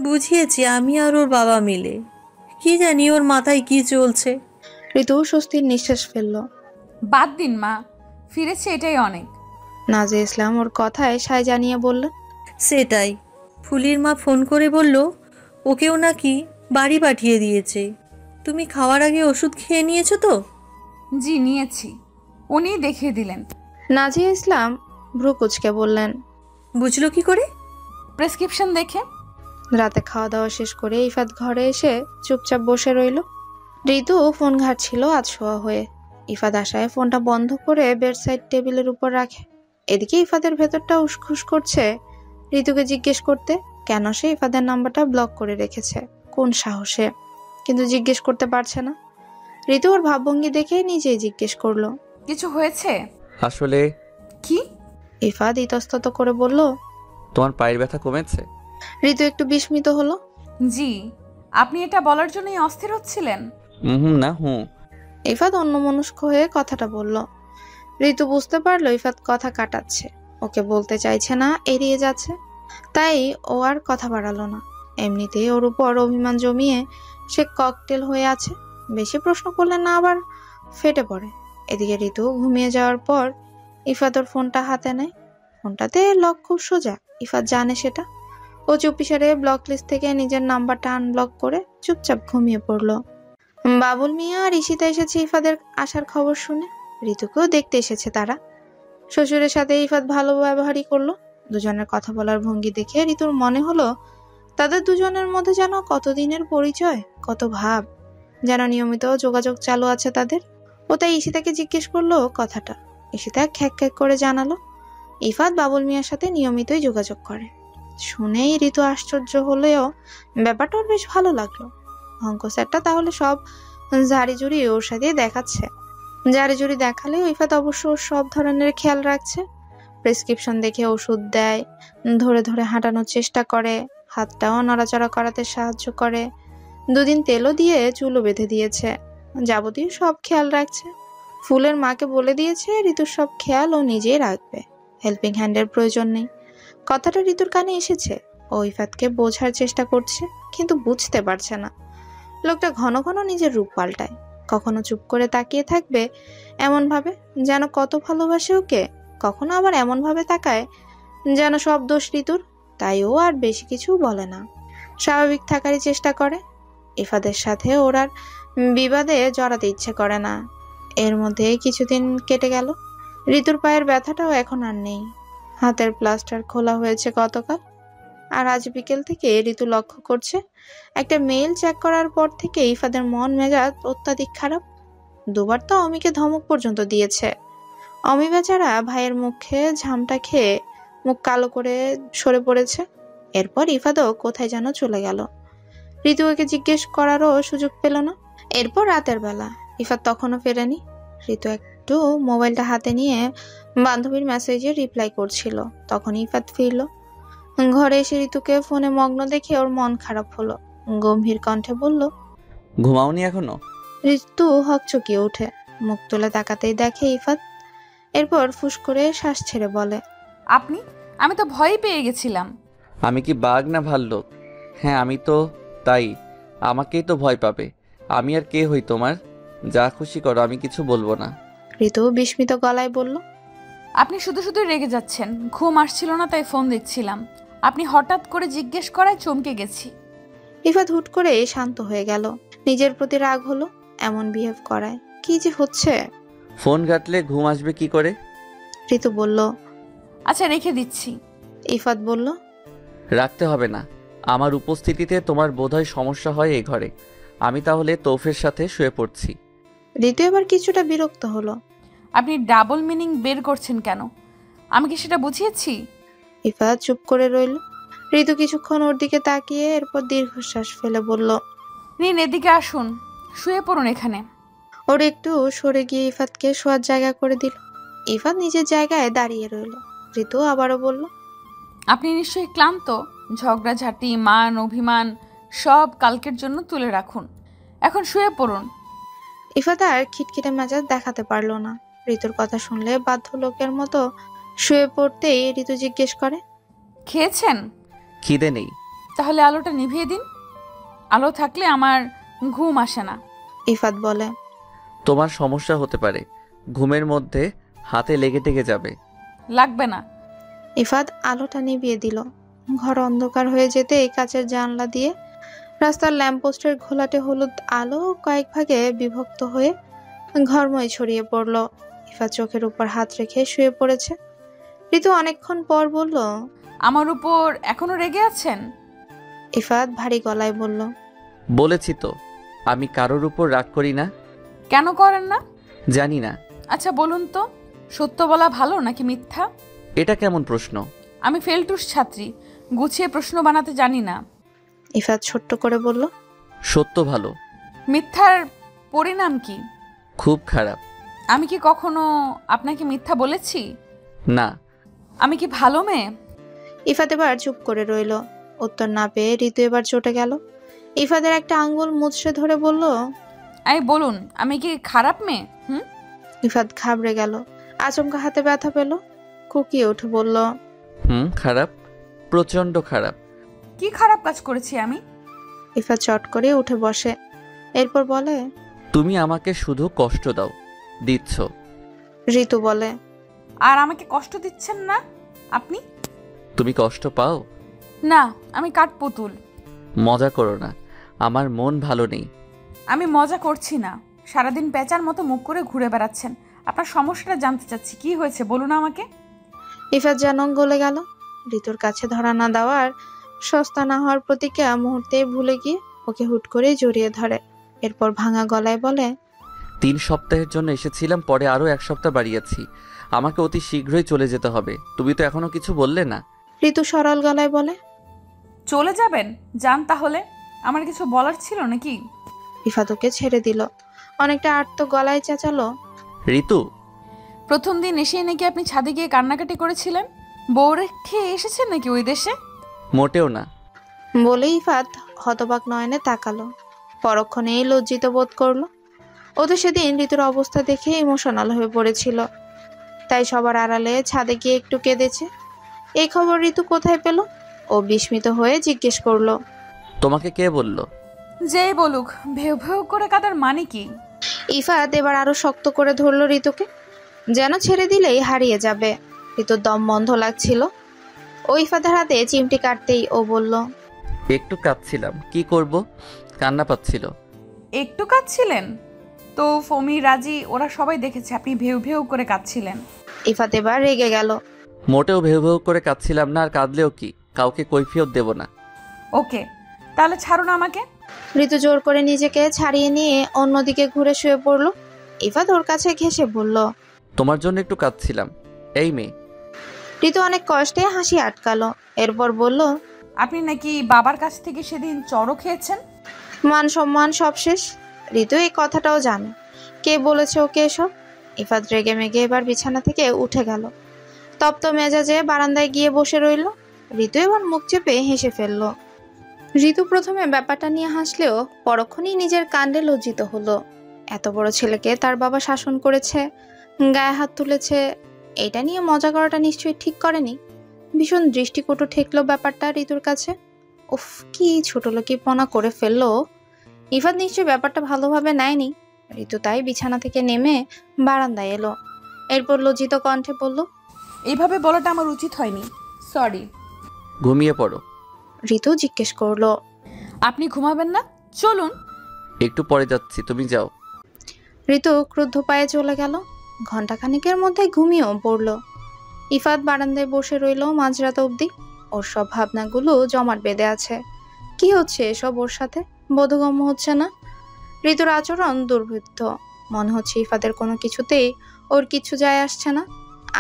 বুঝিয়েছি আমি আর ওর বাবা মিলে। কি জানি ওর মাথায় কি চলছে। ঋতু স্বস্তির নিঃশ্বাস ফেলল। বাদ দিন মা, ফিরেছে এটাই অনেক। নাজিয়া ইসলাম ওর কথায় সায় জানিয়ে বললেন। সেটাই, ফুলির মা ফোন করে বলল ওকেও নাকি বাড়ি পাঠিয়ে দিয়েছে। তুমি খাওয়ার আগে ওষুধ খেয়ে নিয়েছো তো? জি নিয়েছি, উনিই দেখিয়ে দিলেন। নাজিয়া ইসলাম ভ্রু কুঁচকে বললেন। বুঝলো কি করে? প্রেসক্রিপশন দেখে। রাতে খাওয়া দাওয়া শেষ করে ইফাত ঘরে এসে চুপচাপ বসে রইল। ঋতু ফোন ঘাটছিল আজ শোয়া হয়ে। ইফাত আশায় ফোনটা বন্ধ করে বেডসাইড টেবিলের উপর রাখে। এদিকে ইফাতের ভেতরটা উসখুস করছে ঋতুকে জিজ্ঞেস করতে কেন সে ইফাতের নাম্বারটা ব্লক করে রেখেছে, কোন সাহসে, কিন্তু জিজ্ঞেস করতে পারছে না। ঋতু ওর ভাবভঙ্গি দেখে নিজেই জিজ্ঞেস করলো, কিছু হয়েছে? আসলে কি? ইফাত ইতস্তত করে বলল। তোমার পায়ের ব্যথা কমেছে? ঋতু একটু বিস্মিত হলো। জি, আপনি এটা বলার জন্যই অস্থির হচ্ছিলেন? না হুম। ইফাত অন্যমনস্ক হয়ে কথাটা বলল। ঋতু বুঝতে পারলো ইফাত কথা কাটাচ্ছে, ওকে বলতে চাইছে না, এড়িয়ে যাচ্ছে। তাই ও আর কথা বাড়ালো না। এমনিতেই ওর উপর অভিমান জমিয়ে সে ককটেল হয়ে আছে, বেশি প্রশ্ন করলে না আবার ফেটে পড়ে। এদিকে ঋতু ঘুমিয়ে যাওয়ার পর ইফাত ওর ফোনটা হাতে নেয়। ফোনটাতে লক খুব সোজা, ইফাত জানে সেটা। ও চুপিসারে ব্লক লিস্ট থেকে নিজের নাম্বারটা আনব্লক করে চুপচাপ ঘুমিয়ে পড়লো। বাবুল মিয়া আর ঈশিতা এসেছে ইফাদের আসার খবর শুনে। ঋতুকেও দেখতে এসেছে তারা। শ্বশুরের সাথে ইফাত ভালো ব্যবহারই করলো। দুজনের কথা বলার ভঙ্গি দেখে ঋতুর মনে হলো তাদের দুজনের মধ্যে যেন কতদিনের পরিচয়, কত ভাব, যেন নিয়মিত যোগাযোগ চালু আছে তাদের। ও তাই ঈশিতাকে জিজ্ঞেস করলো কথাটা। ঈশিতা খ্যাক খ্যাক করে জানালো ইফাত বাবুল মিয়ার সাথে নিয়মিতই যোগাযোগ করে। শুনেই ঋতু আশ্চর্য হলেও ব্যাপারটা ওর বেশ ভালো লাগলো। অঙ্ক স্যারটা তাহলে সব ঝাড়িঝুড়ি ওর সাথে দেখাচ্ছে। ঝাড়িঝুড়ি দেখালেও ইফাত অবশ্য ওর সব ধরনের খেয়াল রাখছে। প্রেসক্রিপশন দেখে ওষুধ দেয়, ধরে ধরে হাঁটানোর চেষ্টা করে, হাতটাও নড়াচড়া করাতে সাহায্য করে, দুদিন তেলও দিয়ে চুলও বেঁধে দিয়েছে। যাবতীয় সব খেয়াল রাখছে। ফুলের মাকে বলে দিয়েছে ঋতুর সব খেয়াল ও নিজেই রাখবে, হেল্পিং হ্যান্ডের প্রয়োজন নেই। কথাটা ঋতুর কানে এসেছে। ও ইফাতকে বোঝার চেষ্টা করছে, কিন্তু বুঝতে পারছে না। লোকটা ঘন ঘন নিজের রূপ পাল্টায়। কখনো চুপ করে তাকিয়ে থাকবে এমন ভাবে যেন কত ভালোবাসে ওকে, কখনো আবার এমন ভাবে তাকায় যেন সব দোষ ঋতুর। তাই ও আর বেশি কিছু বলে না, স্বাভাবিক থাকারই চেষ্টা করে। ইফাদের সাথে ওর আর বিবাদে জড়াতে ইচ্ছে করে না। এর মধ্যে কিছুদিন কেটে গেল। ঋতুর পায়ের ব্যথাটাও এখন আর নেই। হাতের প্লাস্টার খোলা হয়েছে গতকাল। আর আজ বিকেল থেকে ঋতু লক্ষ্য করছে একটা মেইল চেক করার পর থেকে ইফাদের মন মেজাজ অত্যাধিক খারাপ। দুবার তো অমিকে ধমক পর্যন্ত দিয়েছে। অমি বেচারা ভাইয়ের মুখে ঝামটা খেয়ে মুখ কালো করে সরে পড়েছে। এরপর ইফাদও কোথায় যেন চলে গেল। ঋতু ওকে জিজ্ঞেস করারও সুযোগ পেল না। এরপর রাতের বেলা ইফাত তখনও ফেরেনি। ঋতু একটু মোবাইলটা হাতে নিয়ে বান্ধবীর মেসেজে রিপ্লাই করছিল, তখন ইফাত ফিরল। ঘরে এসে ঋতুকে ফোনে মগ্ন দেখে ওর মন খারাপ হলো। গম্ভীর কণ্ঠে বলল, ঘুমাওনি এখনো? ঋতু হকচকিয়ে ওঠে। মুখ তুলে তাকাতেই দেখে ইফাত। এরপর ফুস করে শ্বাস ছেড়ে বলে, আপনি? আমি তো ভয়ই পেয়ে গেছিলাম। আমি কি বাঘ না ভাল্লুক? হ্যাঁ আমি তো তাই, আমাকেই তো ভয় পাবে। আমি আর কে হই তোমার? যা খুশি করো, আমি কিছু বলবো না। ঋতু বিস্মিত গলায় বলল, আপনি শুধু শুধু রেগে যাচ্ছেন। ঘুম আসছিল না তাই ফোন দেখছিলাম। আপনি হঠাৎ করে জিজ্ঞেস করায় চমকে গেছি। ইফাত হুট করে শান্ত হয়ে গেল। নিজের প্রতি রাগ হলো এমন বিহেভ করায়। কি যে হচ্ছে। ফোন ঘাটলে ঘুম আসবে কি করে? ঋতু বলল, আচ্ছা রেখে দিচ্ছি। ইফাত বলল, রাখতে হবে না। আমার উপস্থিতিতে তোমার বোধহয় সমস্যা হয় এই ঘরে। আমি তাহলে তৌফের সাথে শুয়ে পড়ছি। ঋতু এবার কিছুটা বিরক্ত হলো। আপনি ডাবল মিনিং বের করছেন কেন? আমি কি সেটা বুঝিয়েছি? ইফাত চুপ করে রইল। ঋতু কিছুক্ষণ ওর দিকে তাকিয়ে এরপর দীর্ঘশ্বাস ফেলে বলল, নিন এদিকে আসুন, শুয়ে পড়ুন এখানে। ওর একটু সরে গিয়ে ইফাতকে শোয়ার জায়গা করে দিল। ইফাত নিজের জায়গায় দাঁড়িয়ে রইল। ঋতু আবারও বলল, আপনি নিশ্চয়ই ক্লান্ত। ঝগড়াঝাটি, মান অভিমান সব কালকের জন্য তুলে রাখুন, এখন শুয়ে পড়ুন। ইফাত আর খিটখিটে মেজাজ দেখাতে পারল না। ঋতুর কথা শুনলে বাধ্য লোকের মতো শুয়ে পড়তেই ঋতু জিজ্ঞেস করে, খেয়েছেন? খিদে নেই। তাহলে আলোটা নিভিয়ে দিন। আলো থাকলে আমার ঘুম আসে না। ইফাত বলে। তোমার সমস্যা হতে পারে, ঘুমের মধ্যে হাতে লেগে টেগে যাবে। লাগবে না। ইফাত আলোটা নিভিয়ে দিল। ঘর অন্ধকার হয়ে যেতে কাচের জানলা দিয়ে রাস্তার ল্যাম্পপোস্টের ঘোলাটে হলুদ আলো কয়েক ভাগে বিভক্ত হয়ে ঘরময় ছড়িয়ে পড়ল। ইফাত চোখের উপর হাত রেখে শুয়ে পড়েছে। ঋতু অনেকক্ষণ পর বলল, আমার উপর এখনো রেগে আছেন? ইফাত ভারী গলায় বলল, বলেছি তো আমি কারোর উপর রাগ করি না। কেন করেন না? জানি না। আচ্ছা বলুন তো, সত্য বলা ভালো নাকি মিথ্যা? এটা কেমন প্রশ্ন? আমি ফেলটুস ছাত্রী, গুছিয়ে প্রশ্ন বানাতে জানি না। ইফাত ছোট্ট করে বলল, সত্য ভালো। মিথ্যার পরিণাম কি? খুব খারাপ। আমি কি কখনো আপনাকে মিথ্যা বলেছি? না। আমি কি ভালো মেয়ে? ইফাত এবার চুপ করে রইল। উত্তর না পেয়ে ঋতু এবার চটে গেল। ইফাতের একটা আঙ্গুল মুচড়ে ধরে বলল, এই বলুন, আমি কি খারাপ মেয়ে? ইফাত ঘাবড়ে গেল। আচমকা হাতে ব্যথা পেল। কুকিয়ে উঠে বলল, খারাপ, প্রচন্ড খারাপ। কি খারাপ কাজ করেছি আমি? ইফাত চট করে উঠে বসে। এরপর বলে, তুমি আমাকে শুধু কষ্ট দাও, দিচ্ছ। ঋতু বলে, আর আমাকে কষ্ট দিচ্ছেন না আপনি? তুমি কষ্ট পাও? না, আমি কাঠপুতুল। মজা করো না, আমার মন ভালো নেই। আমি মজা করছি না। সারাদিন পেঁচার মতো মুখ করে ঘুরে বেড়াচ্ছেন। আপনার সমস্যাটা জানতে চাচ্ছি, কি হয়েছে বলুন আমাকে। ইফাত যেন গলে গেল। ঋতুর কাছে ধরা না দেওয়ার, সস্তা না হওয়ার প্রতিজ্ঞা মুহূর্তেই ভুলে গিয়ে ওকে হুট করে জড়িয়ে ধরে। এরপর ভাঙা গলায় বলে, 3 সপ্তাহের জন্য এসেছিলাম, পরে আরো 1 সপ্তাহ বাড়িয়েছি। আমাকে অতি শীঘ্রই চলে যেতে হবে। তুমি তো এখনো কিছু বললে না। ঋতু সরল গলায় বলে, চলে যাবেন? যান তাহলে। আমার কিছু বলার ছিল নাকি? ইফাত ওকে ছেড়ে দিল। অনেকটা আর্ত গলায় চেঁচালো, ঋতু। প্রথম দিন এসেই নাকি আপনি ছাদে গিয়ে কান্নাকাটি করেছিলেন? বউ রেখে এসেছেন নাকি ওই দেশে? মোটেও না। বলে ইফাত হতবাক নয়নে তাকালো। পরক্ষণেই লজ্জিত বোধ করলো। ও তো সেদিন ঋতুর অবস্থা দেখে ইমোশনাল হয়ে পড়েছিল, তাই সবার আড়ালে ছাদে গিয়ে একটু কেঁদেছে। এই খবর ঋতু কোথায় পেল? ও বিস্মিত হয়ে জিজ্ঞেস করলো, তোমাকে কে বলল? যেই বলুক, ভেউ ভেউ করে কাদার মানে কি? ইফাত এবার আরো শক্ত করে ধরলো ঋতুকে, যেন ছেড়ে দিলেই হারিয়ে যাবে। ঋতুর দম বন্ধ লাগছিল। ও ইফাতের হাতে চিমটি কাটতেই ও বলল, একটু কাঁদছিলাম, কি করব, কান্না পাচ্ছিল। একটু কাঁদছিলেন? তো ফমি, রাজি ওরা সবাই দেখেছে আপনি ভেউ ভেউ করে কাঁদছিলেন। ইফাত এবার রেগে গেল। মোটেও ভেউ ভেউ করে কাঁদছিলাম না, আর কাঁদলেও কি, কাউকে কৈফিয়ত দেব না। ওকে, তাহলে ছাড়ুন আমাকে। ঋতু জোর করে নিজেকে ছাড়িয়ে নিয়ে অন্যদিকে ঘুরে শুয়ে পড়লো। ইফাত ওর কাছে ঘেঁষে বলল, তোমার জন্য একটু কাঁদছিলাম। এই মেয়ে। ঋতু অনেক কষ্টে হাসি আটকালো। এরপর বলল, আপনি নাকি বাবার কাছ থেকে সেদিন চড়ও খেয়েছেন? মান সম্মান সব শেষ। ঋতু এই কথাটাও জানে। কে বলেছে ওকে এসব? ইফাত রেগে মেগে এবার বিছানা থেকে উঠে গেল। তপ্ত মেজাজে বারান্দায় গিয়ে বসে রইল। ঋতু এবার মুখ চেপে হেসে ফেলল। ঋতু প্রথমে ব্যাপারটা নিয়ে হাসলেও পরক্ষণেই নিজের কাণ্ডে লজ্জিত হলো। এত বড় ছেলেকে তার বাবা শাসন করেছে, গায়ে হাত তুলেছে, এটা নিয়ে মজা করাটা নিশ্চয়ই ঠিক করেনি। ভীষণ দৃষ্টিকটু ঠেকলো ব্যাপারটা ঋতুর কাছে। উফ, কি ছোটলোকিপনা করে ফেললো। ইফাত নিশ্চয়ই ব্যাপারটা ভালোভাবে নেয়নি। ঋতু তাই বিছানা থেকে নেমে বারান্দায় এলো। এরপর লজ্জিত কণ্ঠে বলল, এইভাবে বলাটা আমার উচিত হয়নি, সরি। ঘুমিয়ে পড়ো। ঋতু জিজ্ঞেস করলো, আপনি ঘুমাবেন না? চলুন। একটু পরে যাচ্ছি, তুমি যাও। ঋতু ক্রুদ্ধ পায়ে চলে গেল। ঘণ্টাখানিকের মধ্যে ঘুমিয়েও পড়ল। ইফাত বারান্দায় বসে রইল মাঝরাত অবধি। ওর সব ভাবনাগুলো জমাট বেঁধে আছে। কি হচ্ছে এসব ওর সাথে? বোধগম্য হচ্ছে না। ঋতুর আচরণ দুর্বৃত্ত। মনে হচ্ছে ইফাতের কোনো কিছুতেই ওর কিছু যায় আসছে না।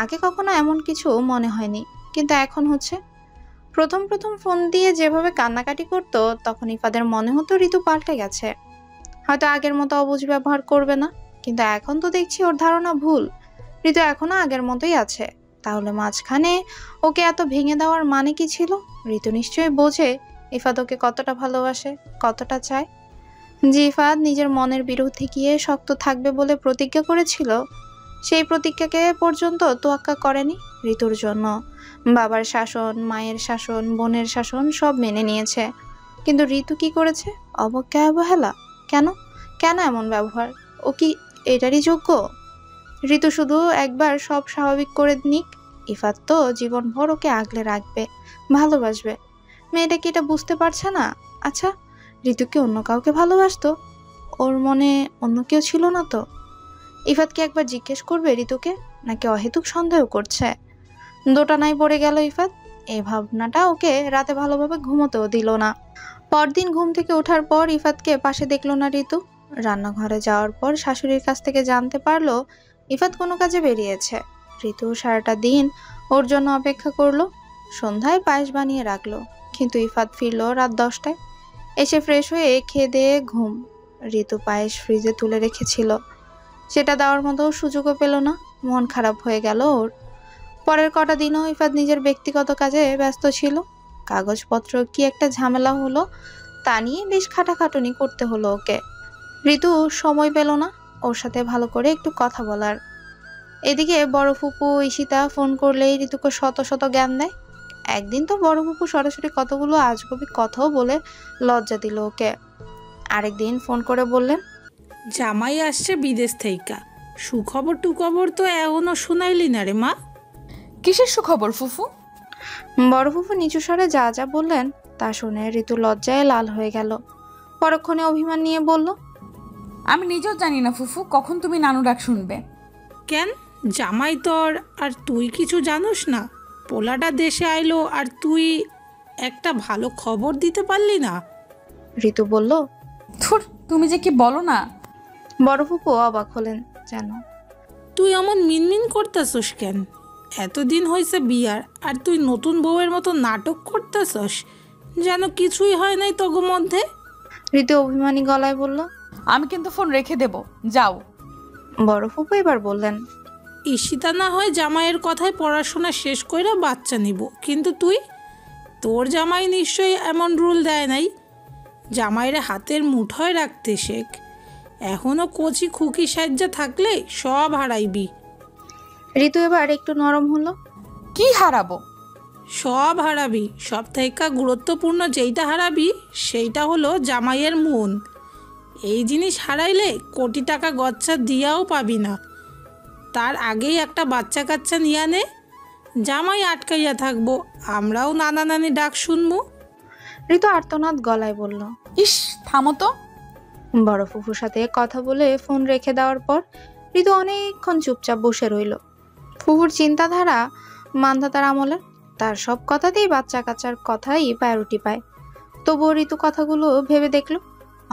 আগে কখনো এমন কিছু মনে হয়নি, কিন্তু এখন হচ্ছে। প্রথম প্রথম ফোন দিয়ে যেভাবে কান্নাকাটি করতো, তখন ইফাতের মনে হতো ঋতু পাল্টে গেছে, হয়তো আগের মতো অবুঝ ব্যবহার করবে না। কিন্তু এখন তো দেখছি ওর ধারণা ভুল। ঋতু এখনো আগের মতোই আছে। তাহলে মাঝখানে ওকে এত ভেঙে দেওয়ার মানে কি ছিল? ঋতু নিশ্চয়ই বোঝে ইফাত ওকে কতটা ভালোবাসে, কতটা চায়। যে ইফাত নিজের মনের বিরুদ্ধে গিয়ে শক্ত থাকবে বলে প্রতিজ্ঞা করেছিল, সেই প্রতিজ্ঞাকে পর্যন্ত তোয়াক্কা করেনি ঋতুর জন্য। বাবার শাসন, মায়ের শাসন, বোনের শাসন সব মেনে নিয়েছে, কিন্তু ঋতু কি করেছে? অবজ্ঞা, অবহেলা। কেন কেন এমন ব্যবহার? ও কি এটারই যোগ্য? ঋতু শুধু একবার সব স্বাভাবিক করে নিক। ইফাত তো জীবনভর ওকে আগলে রাখবে, ভালোবাসবে। মেয়েটা কি এটা বুঝতে পারছে না? আচ্ছা, ঋতু কি অন্য কাউকে ভালোবাসতো? ওর মনে অন্য কেউ ছিল না তো? ইফাত কি একবার জিজ্ঞেস করবে ঋতুকে, নাকি অহেতুক সন্দেহ করছে? দোটানায় পড়ে গেল ইফাত। এই ভাবনাটা ওকে রাতে ভালোভাবে ঘুমোতেও দিল না। পরদিন ঘুম থেকে ওঠার পর ইফাতকে পাশে দেখলো না ঋতু। রান্নাঘরে যাওয়ার পর শাশুড়ির কাছ থেকে জানতে পারলো ইফাত কোনো কাজে বেরিয়েছে। ঋতু সারাটা দিন ওর জন্য অপেক্ষা করলো। সন্ধ্যায় পায়েস বানিয়ে রাখলো, কিন্তু ইফাত ফিরল রাত 10টায়। এসে ফ্রেশ হয়ে খেয়ে দিয়ে ঘুম। ঋতু পায়েস ফ্রিজে তুলে রেখেছিল, সেটা দেওয়ার মতো সুযোগও পেল না। মন খারাপ হয়ে গেল ওর। পরের কটা দিনও ইফাত নিজের ব্যক্তিগত কাজে ব্যস্ত ছিল। কাগজপত্র কি একটা ঝামেলা হলো, তা নিয়ে বেশ খাটাখাটুনি করতে হলো ওকে। ঋতু সময় পেল না ওর সাথে ভালো করে একটু কথা বলার। এদিকে বড় ফুপু ঈশিতা ফোন করলেই ঋতুকে শত শত জ্ঞান দেয়। একদিন তো বড় ফুপু সরাসরি কতগুলো আজগুবি কথাও বলে লজ্জা দিল ওকে। আরেকদিন ফোন করে বললেন, জামাই আসছে বিদেশ থেইকা, সুখবর টুখবর তো এখনো শুনাইলি না রে মা। কিসের সুখবর ফুফু? বড় ফুফু নিচু স্বরে যা যা বললেন তা শুনে ঋতু লজ্জায় লাল হয়ে গেল। পরক্ষণে অভিমান নিয়ে বলল, আমি নিজেও জানি না ফুফু, কখন তুমি নানু ডাক শুনবে। কেন, জামাই তোর আর তুই কিছু জানোস না? পোলাটা দেশে আইলো আর তুই একটা ভালো খবর দিতে পারলি না? ঋতু বলল। ধুর, তুমি যে কি বলো না। বড় ফুপু অবাক হলেন যেন। তুই এমন মিনমিন করতেছস কেন? এতদিন হয়েছে বিয়ার আর তুই নতুন বউয়ের মতো নাটক করতেছস যেন কিছুই হয় নাই তোগো মধ্যে। ঋতু অভিমানী গলায় বলল, আমি কিন্তু ফোন রেখে দেব, যাও। বড় ফুপু এবার বললেন, ঈশিতা না হয় জামাইয়ের কথায় পড়াশোনা শেষ কইরা বাচ্চা নিব, কিন্তু তোর জামাই নিশ্চয়ই এমন রুল দেয় নাই। জামাইরে হাতের মুঠোয় রাখতে শেখ। এখনো কচি খুকি সাজ্জা থাকলে সব হারাইবি। ঋতু এবার একটু নরম হলো। কি হারাবো? সব হারাবি। সব থেকে গুরুত্বপূর্ণ যেইটা হারাবি সেইটা হলো জামাইয়ের মন। এই জিনিস হারাইলে কোটি টাকা গচ্চা দিয়াও পাবি না। তার আগেই একটা বাচ্চা কাচ্চা নিয়ে আনে, জামাই আটকাইয়া থাকবো, আমরাও নানা নানি ডাক শুনবো। ঋতু আর্তনাদ গলায় বলল, ইস, থামো তো। বড় ফুফুর সাথে কথা বলে ফোন রেখে দেওয়ার পর ঋতু অনেকক্ষণ চুপচাপ বসে রইল। ফুফুর চিন্তাধারা মান্ধাতার আমলে, তার সব কথাতেই বাচ্চা কাচ্চার কথাই প্রায়োরিটি পায়। তবুও ঋতু কথাগুলো ভেবে দেখলো,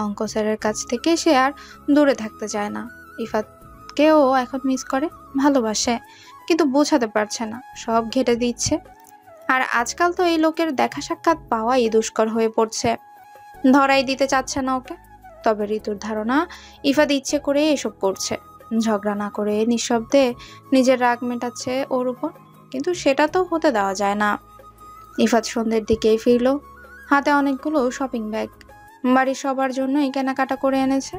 অঙ্ক স্যারের কাছ থেকে সে আর দূরে থাকতে চায় না। ইফাতকেও এখন মিস করে, ভালোবাসে, কিন্তু বোঝাতে পারছে না, সব ঘেটে দিচ্ছে। আর আজকাল তো এই লোকের দেখা সাক্ষাৎ পাওয়াই দুষ্কর হয়ে পড়ছে। ধরাই দিতে চাচ্ছে না ওকে। তবে ঋতুর ধারণা ইফাত ইচ্ছে করে এসব করছে, ঝগড়া না করে নিঃশব্দে নিজের রাগ মেটাচ্ছে ওর উপর। কিন্তু সেটা তো হতে দেওয়া যায় না। ইফাত সন্ধ্যের দিকেই ফিরল, হাতে অনেকগুলো শপিং ব্যাগ। বাড়ির সবার জন্যই কেনাকাটা করে এনেছে।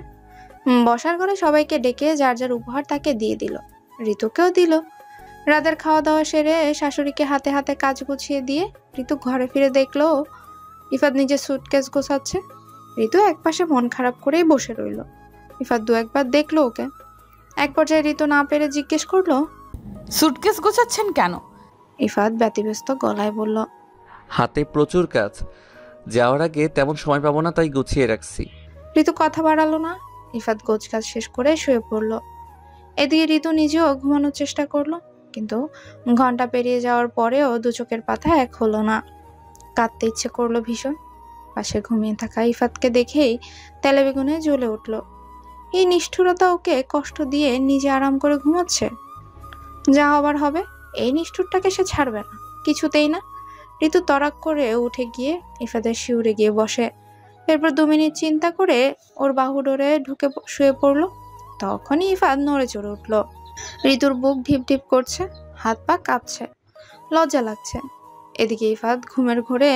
বসার ঘরে সবাইকে ডেকে যার যার উপহার তাকে দিয়ে দিল, ঋতুকেও দিল। রাতের খাওয়া দাওয়া সেরে শাশুড়িকে হাতে হাতে কাজ গুছিয়ে দিয়ে ঋতু ঘরে ফিরে দেখলো ইফাত নিজের সুটকেস গোছাচ্ছে। ঋতু একপাশে মন খারাপ করেই বসে রইল। ইফাত দু একবার দেখলো ওকে। এক পর্যায়ে ঋতু না পেরে জিজ্ঞেস করলো, সুটকেস গোছাচ্ছেন কেন? ইফাত ব্যতিব্যস্ত গলায় বলল, হাতে প্রচুর কাজ, যাওয়ার আগে তেমন সময় পাবো না, তাই গুছিয়ে রাখছি। ঋতু কথা বাড়ালো না। ইফাত গোছ কাজ শেষ করে শুয়ে পড়ল। এদিকে ঋতু নিজেও ঘুমানোর চেষ্টা করলো, কিন্তু ঘন্টা পেরিয়ে যাওয়ার পরেও দু চোখের পাতা এক হলো না। কাঁদতে ইচ্ছে করলো ভীষণ। পাশে ঘুমিয়ে থাকা ইফাতকে দেখেই তেলে বেগুনে জ্বলে উঠল। এই নিষ্ঠুরতা ওকে কষ্ট দিয়ে নিজে আরাম করে ঘুমাচ্ছে। যা হবার হবে, এই নিষ্ঠুরটাকে সে ছাড়বে না, কিছুতেই না। ঋতু তরাক করে উঠে গিয়ে ইফাতের শিউরে গিয়ে বসে। এরপর 2 মিনিট চিন্তা করে ওর বাহু ডোরে ঢুকে শুয়ে পড়লো। তখনই ইফাত নড়ে চড়ে উঠল। ঋতুর বুক ঢিপ ঢিপ করছে, হাত পা কাঁপছে, লজ্জা লাগছে। এদিকে ইফাত ঘুমের ঘোরে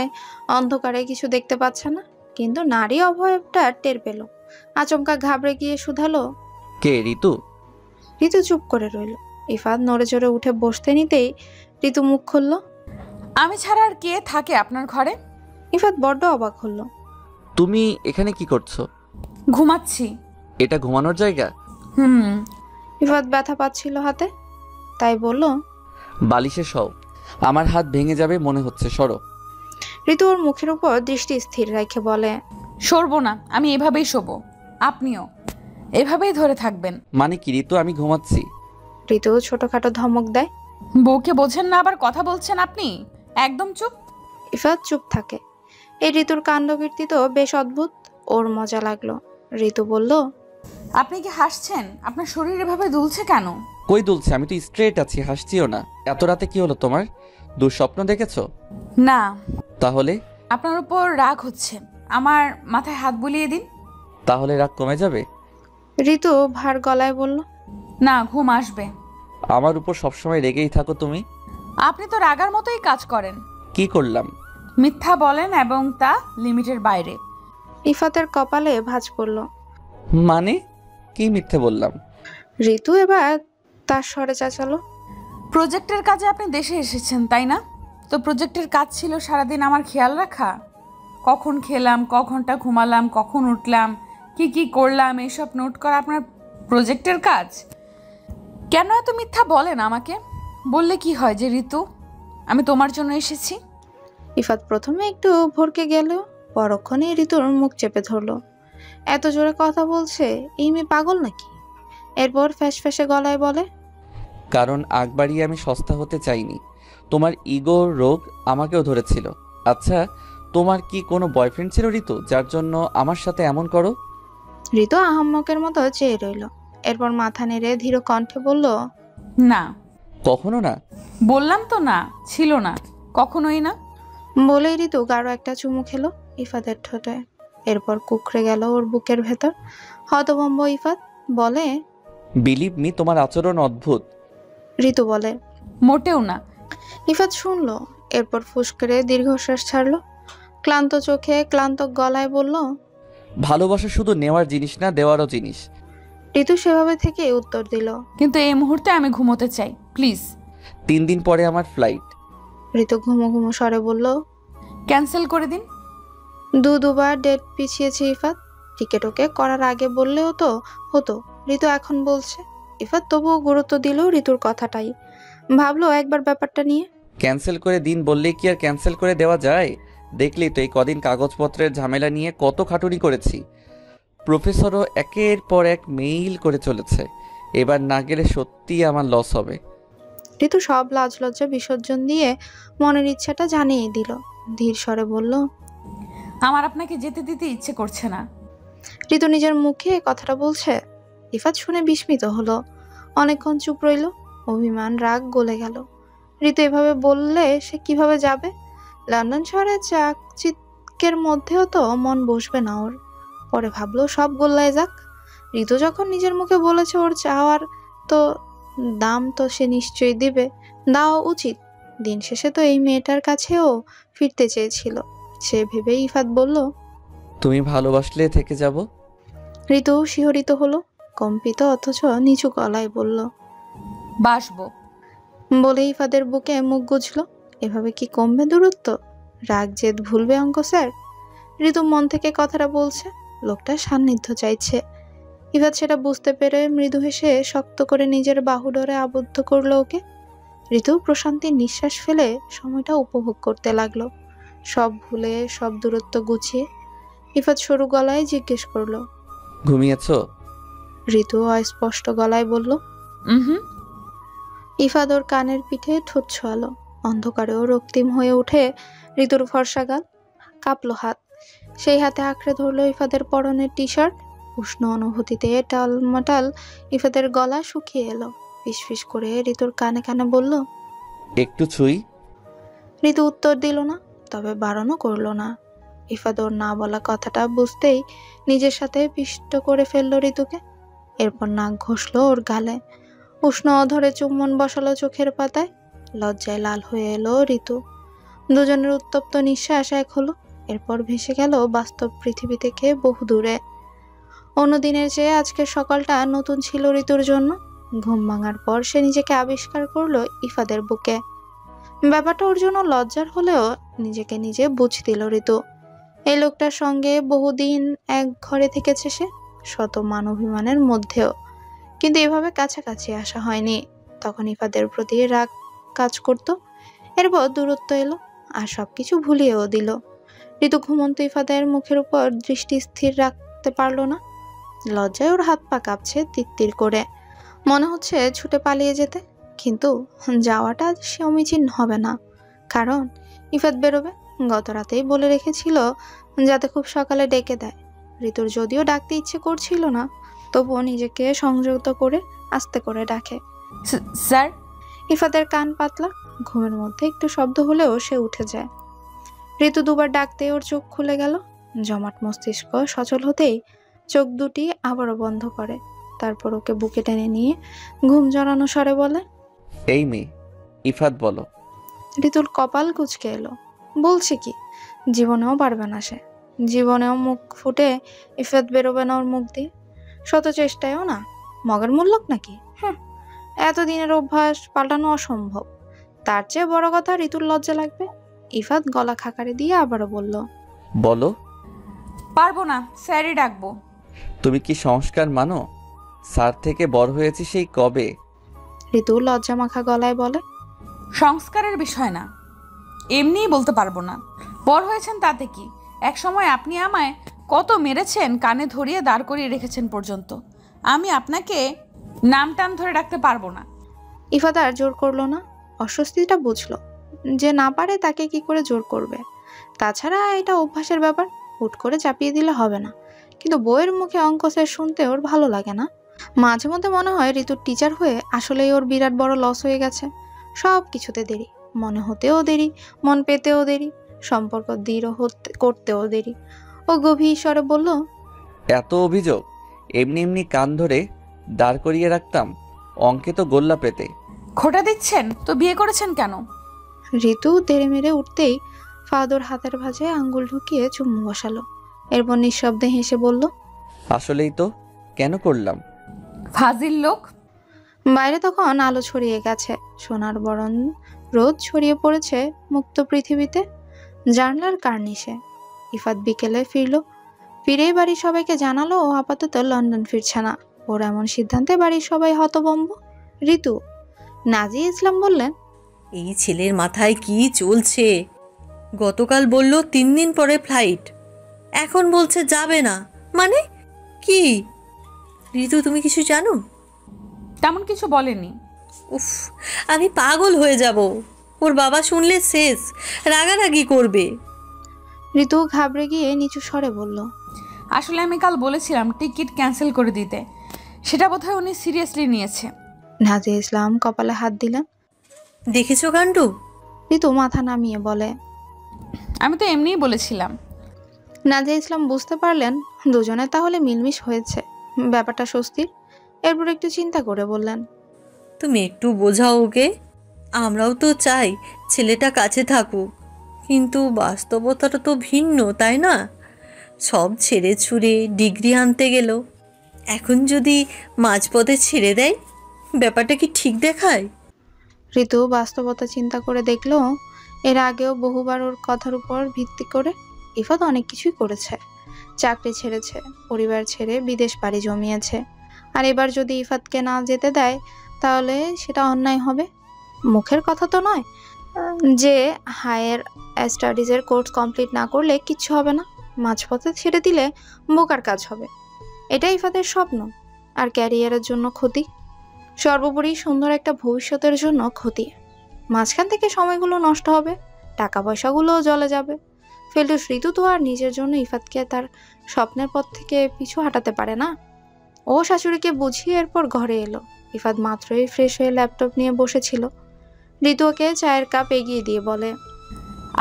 অন্ধকারে কিছু দেখতে পাচ্ছে না, কিন্তু নারী অভয়টা টের পেল। আচমকা ঘাবড়ে গিয়ে শুধালো, কে ঋতু? ঋতু চুপ করে রইল। ইফাত নড়ে চড়ে উঠে বসতে নিতেই ঋতু মুখ খুলল। আমি ছাড়া আর কে থাকে আপনার ঘরে? ইফাত বড্ড অবাক হলো। তুমি এখানে কি করছো? ঘুমাচ্ছি। এটা ঘুমানোর জায়গা? হুম। ইফাত ব্যথা পাচ্ছিল হাতে, তাই বলল। বালিশে শও, আমার হাত ভেঙে যাবে মনে হচ্ছে, সরো। ঋতু ওর মুখের উপর দৃষ্টি স্থির রেখে বলে, সরবো না, আমি এভাবেই শোবো। আপনিও এভাবেই ধরে থাকবেন। মানে কি ঋতু, আমি ঘুমাচ্ছি। ঋতু ছোটখাটো ধমক দেয়। বউকে বোঝেন না, আবার কথা বলছেন আপনি। একদম চুপ। ইফাত চুপ থাকে। এই ঋতুর কাণ্ডকীর্তি তো বেশ অদ্ভুত। ওর মজা লাগলো। ঋতু বলল, আপনি কি হাসছেন? আপনার শরীর এভাবে দুলছে কেন? কই দুলছে? আমি তো স্ট্রেট আছি, হাসছিও না। এত রাতে কি হলো তোমার? দুঃস্বপ্ন দেখেছো? না। তাহলে? আপনার উপর রাগ হচ্ছে। আমার মাথায় হাত বুলিয়ে দিন। তাহলে রাগ কমে যাবে? ঋতু ভার গলায় বলল। না, ঘুম আসবে। আমার উপর সবসময় রেগেই থাকো তুমি। আপনি তো রাগার মতোই কাজ করেন। কি করলাম? মিথ্যা বলেন এবং তা লিমিটের বাইরে। ইফাতের কপালে ভাঁজ পড়ল। মানে কি মিথ্যে বললাম? ঋতু এবার তার স্বরে চাচালো। প্রজেক্টের কাজে আপনি দেশে এসেছেন, তাই না? তো প্রজেক্টের কাজ ছিল সারাদিন আমার খেয়াল রাখা। কখন খেলাম, ক ঘন্টা ঘুমালাম, কখন উঠলাম, কি কি করলাম, এসব নোট করা আপনার প্রজেক্টের কাজ। কেন এত মিথ্যা বলেন আমাকে? বললে কি হয় যে ঋতু আমি তোমার জন্য এসেছি? ইফাত প্রথমে একটু ভরকে গেল, পরক্ষণে ঋতুর মুখ চেপে ধরলো। এত জোরে কথা বলছে, এই মেয়ে পাগল নাকি? এরপর ফ্যাস ফ্যাসে গলায় বলে, কারণ আগ বাড়িয়ে আমি সস্তা হতে চাইনি। তোমার ইগো রোগ আমাকেও ধরেছিল। আচ্ছা, তোমার কি কোনো বয়ফ্রেন্ড ছিল ঋতু, যার জন্য আমার সাথে এমন করো? ঋতু আহাম্মকের মতো চেয়ে রইল। এরপর মাথা নেড়ে ধীর কণ্ঠে বলল, না। কখনো না? বললাম তো না, ছিল না, কখনোই না। বলেই ঋতু গাঢ় একটা চুমু খেলো ইফাতের ঠোঁটে। এরপর কুকড়ে গেল ওর বুকের ভেতর। হতভম্ব ইফাত বলে, বিলিভ মি, তোমার আচরণ অদ্ভুত। ঋতু বলে, মোটেও না। ইফাত শুনলো। এরপর ফুস করে দীর্ঘশ্বাস ছাড়লো। ক্লান্ত চোখে ক্লান্ত গলায় বলল, ভালোবাসা শুধু নেওয়ার জিনিস না, দেওয়ারও জিনিস। ঋতু সেভাবে থেকে উত্তর দিল। কিন্তু এই মুহূর্তে আমি ঘুমোতে চাই, প্লিজ। 3 দিন পরে আমার ফ্লাইট। ঋতু ঘুমো ঘুমো স্বরে বলল, ক্যান্সেল করে দিন। দুবার ডেট পিছিয়েছে ইফাত। টিকেট ওকে করার আগে বললেও তো হতো, ঋতু এখন বলছে। ইফাত তবুও গুরুত্ব দিল ঋতুর কথাটাই। ভাবলো একবার ব্যাপারটা নিয়ে। ক্যান্সেল করে দিন বললে কি আর ক্যান্সেল করে দেওয়া যায়? দেখলি তো এই কদিন কাগজপত্রের ঝামেলা নিয়ে কত খাটুনি করেছি। প্রফেসরও একের পর এক মেইল করে চলেছে। এবার না গেলে সত্যিই আমার লস হবে। ঋতু সব লাজ লজ্জা বিসর্জন দিয়ে মনের ইচ্ছাটা জানিয়ে দিল। ধীর স্বরে বলল, আমার আপনাকে যেতে দিতে ইচ্ছে করছে না। ঋতু নিজের মুখে কথাটা বলছে। ইফাত শুনে বিস্মিত হলো। অনেকক্ষণ চুপ রইল। অভিমান রাগ গলে গেল। ঋতু এভাবে বললে সে কিভাবে যাবে? লন্ডন শহরে চাকচিক্যের মধ্যেও তো মন বসবে না ওর। পরে ভাবলো সব গোল্লায় যাক। ঋতু যখন নিজের মুখে বলেছে ওর চাওয়ার তো দাম তো সে নিশ্চয়ই দিবে, দেওয়া উচিত। দিন শেষে তো এই মেয়েটার কাছেও ফিরতে চেয়েছিল। সে ভেবে ইফাত বলল, তুমি ভালোবাসলে থেকে যাব। ঋতু শিহরিত হলো। কম্পিত অথচ নিচু গলায় বলল, বাসবো। বলে ইফাদের বুকে মুখ গুজল। এভাবে কি কমবে দূরত্ব? রাগ জেদ ভুলবে অঙ্ক স্যার? ঋতু মন থেকে কথাটা বলছে, লোকটা সান্নিধ্য চাইছে। ইফাত সেটা বুঝতে পেরে মৃদু হেসে শক্ত করে নিজের বাহুডোরে আবদ্ধ করলো ওকে। ঋতু প্রশান্তির নিঃশ্বাস ফেলে সময়টা উপভোগ করতে লাগলো, সব ভুলে সব দূরত্ব গুছিয়ে। ইফাত সরু গলায় জিজ্ঞেস করলো, ঘুমিয়েছো? ঋতু অস্পষ্ট গলায় বলল। হুম। ইফাত ওর কানের পিঠে ঠোঁট ছোঁয়ালো। অন্ধকারেও রক্তিম হয়ে উঠে ঋতুর ফর্সা গাল। কাঁপলো হাত। সেই হাতে আঁকড়ে ধরলো ইফাদের পরনের টি শার্ট। উষ্ণ অনুভূতিতে টালমাটাল ইফাদের গলা শুকিয়ে এলো। ফিসফিস করে ঋতুর কানে কানে বলল, একটু ছুঁই। ঋতু উত্তর দিল না, তবে বারণও করলো না। ইফাত ওর না বলা কথাটা বুঝতেই নিজের সাথে পিষ্ট করে ফেললো ঋতুকে। এরপর নাক ঘষলো ওর গালে। উষ্ণ অধরে চুম্বন বসালো চোখের পাতায়। লজ্জায় লাল হয়ে এলো ঋতু। দুজনের উত্তপ্ত নিঃশ্বাস এক হলো। এরপর ভেসে গেল বাস্তব পৃথিবী থেকে বহু দূরে। অন্যদিনের চেয়ে আজকের সকালটা নতুন ছিল ঋতুর জন্য। ঘুম ভাঙার পর সে নিজেকে আবিষ্কার করলো ইফাদের বুকে। ব্যাপারটা ওর জন্য লজ্জার হলেও নিজেকে নিজে বুঝ দিল ঋতু। এই লোকটার সঙ্গে বহুদিন এক ঘরে থেকেছে সে, শত মান অভিমানের মধ্যেও, কিন্তু এভাবে কাছাকাছি আসা হয়নি। তখন ইফাদের প্রতি রাগ কাজ করত, এরপর দূরত্ব এলো আর সবকিছু ভুলিয়েও দিল। ঋতু ঘুমন্ত ইফাদের মুখের উপর দৃষ্টি স্থির রাখতে পারলো না। লজ্জায় ওর হাত পা কাঁপছে তিত্তির করে, মনে হচ্ছে ছুটে পালিয়ে যেতে, কিন্তু যাওয়াটা সমীচীন হবে না, কারণ ইফাত বেরোবে। গত রাতেই বলে রেখেছিল যাতে খুব সকালে ডেকে দেয়। ঋতুর যদিও ডাকতে ইচ্ছে করছিল না, তবুও নিজেকে সংযত করে আস্তে করে ডাকে, স্যার। ইফাতের কান পাতলা, ঘুমের মধ্যে একটু শব্দ হলেও সে উঠে যায়। ঋতু দুবার ডাকতে ওর চোখ খুলে গেল। জমাট মস্তিষ্ক সচল হতেই চোখ দুটি আবারও বন্ধ করে, তারপর ওকে বুকে টেনে নিয়ে ঘুম জড়ানো স্বরে বলে, এই মেয়ে, ইফাত বলো। ঋতুর কপাল কুঁচকে এলো। বলছে কি? জীবনেও পারবে না সে, জীবনেও মুখ ফুটে ইফাত বেরোবে না ওর মুখ দিয়ে, শত চেষ্টায়ও না। মগের মূল্যক নাকি? এতদিনের অভ্যাস পাল্টানো অসম্ভব। তার চেয়ে বড় কথা ঋতুর লজ্জা লাগবে। ইফাত গলা খাকারে দিয়ে আবারও বলল, বলো। পারবো না, স্যারই ডাকবো। তুমি কি সংস্কার মানো? স্যার থেকে বড় হয়েছি সেই কবে। ঋতু লজ্জা মাখা গলায় বলে, সংস্কারের বিষয় না, এমনিই বলতে পারবো না। বড় হয়েছেন তাতে কি? এক সময় আপনি আমায় কত মেরেছেন, কানে ধরিয়ে দাঁড় করিয়ে রেখেছেন পর্যন্ত। আমি আপনাকে নাম টাম ধরে ডাকতে পারবো না। ইফাত আর জোর করলো না, অস্বস্তিটা বুঝলো। যে না পারে তাকে কি করে জোর করবে? তাছাড়া এটা অভ্যাসের ব্যাপার, হুট করে চাপিয়ে দিলে হবে না। কিন্তু বইয়ের মুখে অঙ্ক স্যার শুনতে ওর ভালো লাগে না। মাঝে মধ্যে মনে হয় ঋতুর টিচার হয়ে আসলেই ওর বিরাট বড় লস হয়ে গেছে। সব কিছুতে দেরি, মনে হতেও দেরি, মন পেতেও দেরি, সম্পর্ক দৃঢ় করতেও দেরি। ও গভীর স্বরে বলল, এত অভিযোগ? এমনি এমনি কান ধরে দাঁড় করিয়ে রাখতাম, অঙ্কে তো গোল্লা পেতে। খোটা দিচ্ছেন তো বিয়ে করেছেন কেন? ঋতু তেড়ে মেরে উঠতেই ফাদর হাতের ভাঁজে আঙ্গুল ঢুকিয়ে চুমু বসালো, এরপর নিঃশব্দে হেসে বলল, আসলেই তো, কেন করলাম? ফাজিল লোক। বাইরে তখন আলো ছড়িয়ে গেছে, সোনার বরণ রোদ ছড়িয়ে পড়েছে মুক্ত পৃথিবীতে, জানলার কার্নিশে। ইফাত বিকেলে ফিরেই বাড়ির সবাইকে জানালো ও আপাতত লন্ডন ফিরছে না। ওর এমন সিদ্ধান্তে বাড়ির সবাই হতভম্ব। ঋতু নাজিয়া ইসলাম বললেন, এই ছেলের মাথায় কি চলছে? গতকাল বলল 3 দিন পরে ফ্লাইট, এখন বলছে যাবে না। মানে কি? ঋতু, তুমি কিছু জানো? তেমন কিছু বলেনি। উফ, আমি পাগল হয়ে যাব। ওর বাবা শুনলে শেষ, রাগারাগি করবে। ঋতু ঘাবড়ে গিয়ে নিচু স্বরে বলল, আসলে আমি কাল বলেছিলাম টিকিট ক্যান্সেল করে দিতে, সেটা বোধহয় উনি সিরিয়াসলি নিয়েছে। নাজিয়া ইসলাম কপালে হাত দিলেন। দেখেছো কাণ্ড? ঋতু মাথা নামিয়ে বলে, আমি তো এমনিই বলেছিলাম। নাজিয়া ইসলাম বুঝতে পারলেন দুজনে তাহলে মিলমিশ হয়েছে, ব্যাপারটা স্বস্তির। এরপর একটু চিন্তা করে বললেন, তুমি একটু বোঝাও ওকে। আমরাও তো চাই ছেলেটা কাছে থাকুক, কিন্তু বাস্তবতাটা তো ভিন্ন, তাই না? সব ছেড়ে ছুড়ে ডিগ্রি আনতে গেল, এখন যদি মাঝপথে ছেড়ে দেয়, ব্যাপারটা কি ঠিক দেখায়? ঋতু বাস্তবতা চিন্তা করে দেখলো এর আগেও বহুবার ওর কথার উপর ভিত্তি করে ইফাত অনেক কিছুই করেছে। চাকরি ছেড়েছে, পরিবার ছেড়ে বিদেশ পাড়ি জমিয়েছে, আর এবার যদি ইফাতকে না যেতে দেয় তাহলে সেটা অন্যায় হবে। মুখের কথা তো নয় যে হায়ার স্টাডিজের কোর্স কমপ্লিট না করলে কিচ্ছু হবে না, মাঝপথে ছেড়ে দিলে বোকার কাজ হবে। এটা ইফাতের স্বপ্ন, আর ক্যারিয়ারের জন্য ক্ষতি, সর্বোপরি সুন্দর একটা ভবিষ্যতের জন্য ক্ষতি। মাঝখান থেকে সময়গুলো নষ্ট হবে, টাকা পয়সাগুলোও জলে যাবে। ফেলটুস ঋতু তো আর নিজের জন্য ইফাতকে তার স্বপ্নের পথ থেকে পিছু হাঁটাতে পারে না। ও শাশুড়িকে বুঝিয়ে এরপর ঘরে এলো। ইফাত মাত্রই ফ্রেশ হয়ে ল্যাপটপ নিয়ে বসেছিল। ঋতু ওকে চায়ের কাপ এগিয়ে দিয়ে বলে,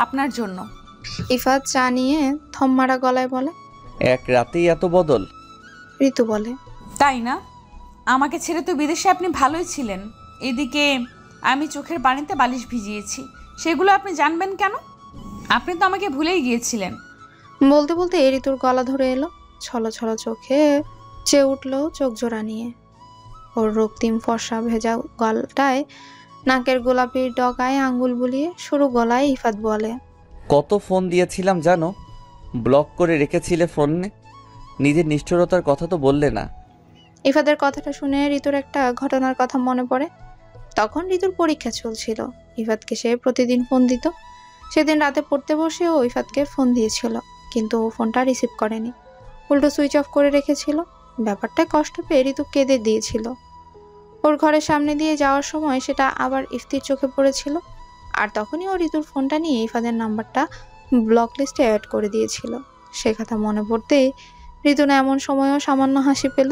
আপনার জন্য। ইফাত চা নিয়ে থম মারা গলায় বলে, এক রাতেই এত বদল? ঋতু বলে, তাই না? আমাকে ছেড়ে তো বিদেশে আপনি ভালোই ছিলেন, এদিকে আমি চোখের পানিতে বালিশ ভিজিয়েছি, সেগুলো আপনি জানবেন কেন? আপনি তো আমাকে ভুলেই গিয়েছিলেন। বলতে বলতে ঋতুর গলা ধরে এলো, ছলো ছলো চোখে চেয়ে উঠল চোখ জোড়া নিয়ে। ওর রক্তিম ফর্সা ভেজা গলটায় নাকের গোলাপি ডগায় আঙ্গুল বুলিয়ে সরু গলায় ইফাত বলে, কত ফোন দিয়েছিলাম জানো, ব্লক করে রেখেছিলে ফোনে। নিজের নিষ্ঠুরতার কথা তো বললে না। ইফাতের কথাটা শুনে ঋতুর একটা ঘটনার কথা মনে পড়ে। তখন ঋতুর পরীক্ষা চলছিল। ইফাতকে সে প্রতিদিন ফোন দিত। সেদিন রাতে পড়তে বসে ও ইফাতকে ফোন দিয়েছিল, কিন্তু ও ফোনটা রিসিভ করেনি, উল্টো সুইচ অফ করে রেখেছিল। ব্যাপারটায় কষ্ট পেয়ে ঋতু কেঁদে দিয়েছিল। ওর ঘরের সামনে দিয়ে যাওয়ার সময় সেটা আবার ইফতির চোখে পড়েছিল, আর তখনই ও ঋতুর ফোনটা নিয়ে ইফাতের নাম্বারটা ব্লক লিস্টে অ্যাড করে দিয়েছিল। সে কথা মনে পড়তেই ঋতু না এমন সময়ও সামান্য হাসি পেল।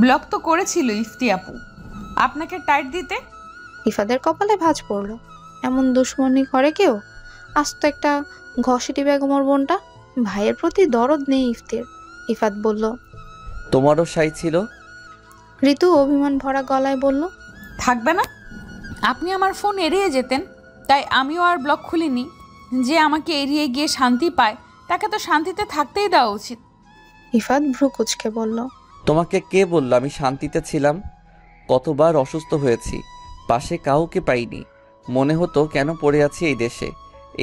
ব্লক তো করেছিল ইফতি আপু আপনাকে টাইট দিতে। ইফাদের কপালে ভাঁজ পড়ল। এমন দুশ্মনী করে কেউ? আস্ত একটা ঘসিটি বেগমর বোনটা। ভাইয়ের প্রতি দরদ নেই ইফতির। ইফাত বলল, তোমারও সাই ছিল। ঋতু অভিমান ভরা গলায় বলল, থাকবে না? আপনি আমার ফোন এড়িয়ে যেতেন, তাই আমিও আর ব্লক খুলিনি। যে আমাকে এড়িয়ে গিয়ে শান্তি পায় তাকে তো শান্তিতে থাকতেই দেওয়া উচিত। ইফাত ভ্রু কুঁচকে বলল, তোমাকে কে বলল আমি শান্তিতে ছিলাম? কতবার অসুস্থ হয়েছি, পাশে কাউকে পাইনি। মনে হতো কেন পড়ে আছি এই দেশে,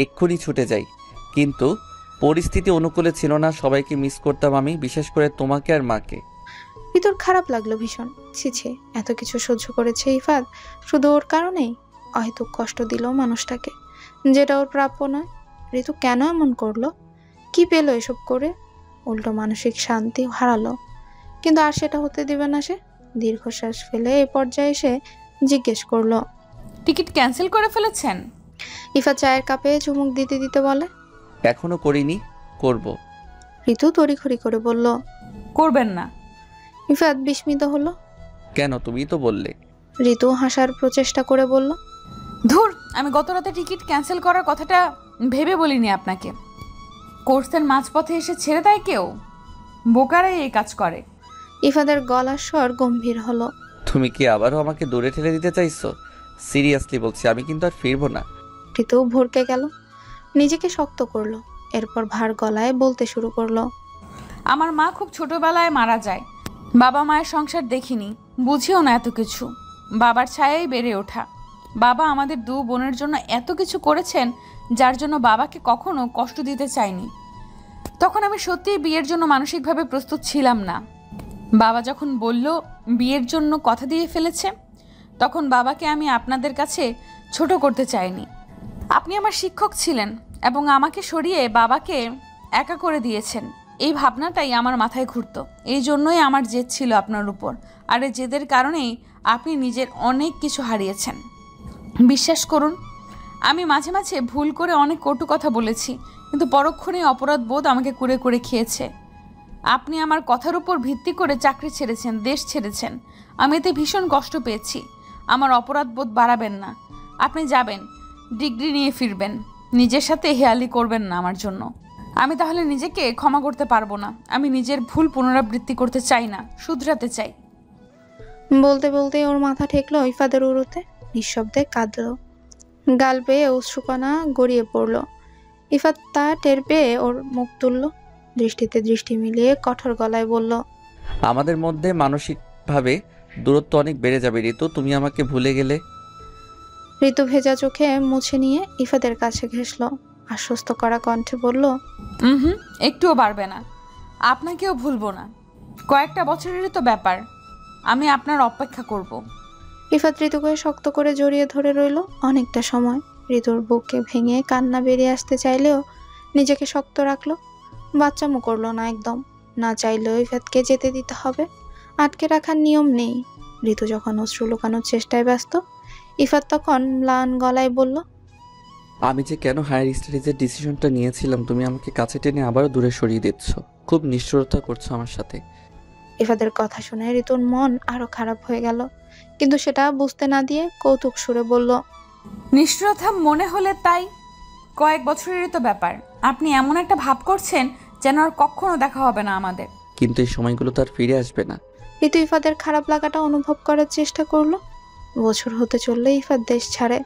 এক্ষুনি ছুটে যাই। কিন্তু পরিস্থিতি অনুকূলে ছিল না। সবাইকে মিস করতাম আমি, বিশেষ করে তোমাকে আর মাকে। ঋতুর খারাপ লাগলো ভীষণ। ছিছে, এত কিছু সহ্য করেছে ইফাত শুধু ওর কারণেই? অহেতুক কষ্ট দিল মানুষটাকে, যেটা ওর প্রাপ্য নয়। ঋতু কেন এমন করলো? কি পেলো এসব করে? উল্টো মানসিক শান্তি হারালো। কিন্তু আর সেটা হতে দিবে না সে। দীর্ঘশ্বাস ফেলে এই পর্যায়ে এসে জিজ্ঞেস করলো, টিকিট ক্যান্সেল করে ফেলেছেন? ইফাত চায়ের কাপে চুমুক দিতে দিতে বলে, এখনো করিনি, করব। ঋতু তড়িঘড়ি করে বলল, করবেন না। ইফাত বিস্মিত হলো। কেন, তুমি তো বললে। ঋতু হাসার প্রচেষ্টা করে বলল, ধুর, আমি গত রাতে টিকিট ক্যান্সেল করার কথাটা ভেবে বলিনি আপনাকে। কোর্সের মাঝপথে এসে ছেড়ে দেয় কেউ? বোকারাই এই কাজ করে। ইফাদের গলার স্বর গম্ভীর হলো। তুমি কি আবারও আমাকে দূরে ঠেলে দিতে চাইছো? সিরিয়াসলি বলছি, আমি কিন্তু আর ফিরবো না। ঋতু ভরকে গেল, নিজেকে শক্ত করলো। এরপর ভার গলায় বলতে শুরু করলো, আমার মা খুব ছোটবেলায় মারা যায়। বাবা মায়ের সংসার দেখিনি, বুঝিও না এত কিছু। বাবার ছায়াই বেড়ে ওঠা। বাবা আমাদের দু বোনের জন্য এত কিছু করেছেন, যার জন্য বাবাকে কখনো কষ্ট দিতে চাইনি। তখন আমি সত্যিই বিয়ের জন্য মানসিকভাবে প্রস্তুত ছিলাম না। বাবা যখন বলল বিয়ের জন্য কথা দিয়ে ফেলেছে, তখন বাবাকে আমি আপনাদের কাছে ছোট করতে চাইনি। আপনি আমার শিক্ষক ছিলেন এবং আমাকে সরিয়ে বাবাকে একা করে দিয়েছেন। এই ভাবনাটাই আমার মাথায় ঘুরতো। এই জন্যই আমার জেদ ছিল আপনার উপর, আর এই জেদের কারণেই আপনি নিজের অনেক কিছু হারিয়েছেন। বিশ্বাস করুন, আমি মাঝে মাঝে ভুল করে অনেক কটু কথা বলেছি, কিন্তু পরক্ষণেই অপরাধ বোধ আমাকে কুরে কুরে খেয়েছে। আপনি আমার কথার উপর ভিত্তি করে চাকরি ছেড়েছেন, দেশ ছেড়েছেন। আমি এতে ভীষণ কষ্ট পেয়েছি। আমার অপরাধ বোধ বাড়াবেন না। আপনি যাবেন, ডিগ্রি নিয়ে ফিরবেন। নিজের সাথে হেয়ালি করবেন না আমার জন্য। আমি তাহলে নিজেকে ক্ষমা করতে পারবো না। আমি নিজের ভুল পুনরাবৃত্তি করতে চাই না, শুধরাতে চাই। বলতে বলতে ওর মাথা ঠেকলো ইফাদের উরুতে। নিঃশব্দে কাঁদল। গাল পেয়ে অশ্রুকণা গড়িয়ে পড়ল। ইফাত তা টের পেয়ে ওর মুখ তুলল, দৃষ্টিতে দৃষ্টি মিলিয়ে কঠোর গলায় বলল, আমাদের মধ্যে মানসিকভাবে দূরত্ব অনেক বেড়ে যাবে ঋতু, তুমি আমাকে ভুলে গেলে। ঋতু ভেজা চোখে মুছে নিয়ে ইফাদের কাছে ঘেঁষল। আশ্বস্ত করা কণ্ঠে বলল, হুম, একটুও বাড়বে না। আপনাকেও ভুলবো না। কয়েকটা বছরেরই তো ব্যাপার। আমি আপনার অপেক্ষা করব। ইফাত ঋতুকে শক্ত করে জড়িয়ে ধরে রইল অনেকটা সময়। ঋতুর বুকে ভেঙে কান্না বেরিয়ে আসতে চাইলেও নিজেকে শক্ত রাখলো। বাচ্চামো করলো না একদম। না চাইলেও ইফাতকে যেতে দিতে হবে, আটকে রাখার নিয়ম নেই। ঋতু যখন অশ্রু লুকানোর চেষ্টায় ব্যস্ত, ইফাত তখন ম্লান গলায় বলল, আমি যে কেন হায়ার স্টাডিজের ডিসিশনটা নিয়েছিলাম, তুমি আমাকে কাছে টেনে আবারও দূরে সরিয়ে দিচ্ছ। খুব নিষ্ঠুরতা করছো আমার সাথে। ইফাদের কথা শুনে ঋতুর মন আরো খারাপ হয়ে গেল, কিন্তু সেটা বুঝতে না দিয়ে কৌতুক সুরে বলল, নিষ্ঠুরতা মনে হলে তাই। কয়েক বছরেরই তো ব্যাপার। আপনি এমন একটা ভাব করছেন যেন আর কখনো দেখা হবে না আমাদের। কিন্তু এই সময়গুলো তো আর ফিরে আসবে না। ঋতু ইফাদের খারাপ লাগাটা অনুভব করার চেষ্টা করলো। বছর হতে চললে ইফাত দেশ ছাড়ে।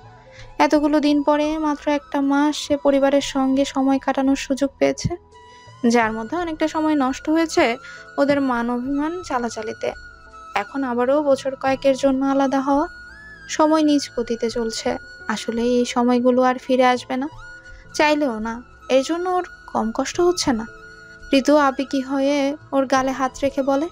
এতগুলো দিন পরে মাত্র একটা মাস সে পরিবারের সঙ্গে সময় কাটানোর সুযোগ পেয়েছে, যার মধ্যে অনেকটা সময় নষ্ট হয়েছে ওদের মান অভিমান চালাচালিতে। এখন আবারও বছর কয়েকের জন্য আলাদা হওয়া। সময় নিজ গতিতে চলছে। আসলে এই সময়গুলো আর ফিরে আসবে না, চাইলেও না। এর জন্য ওর কম কষ্ট হচ্ছে না। ঋতু আবেগী হয়ে ওর গালে হাত রেখে বলে,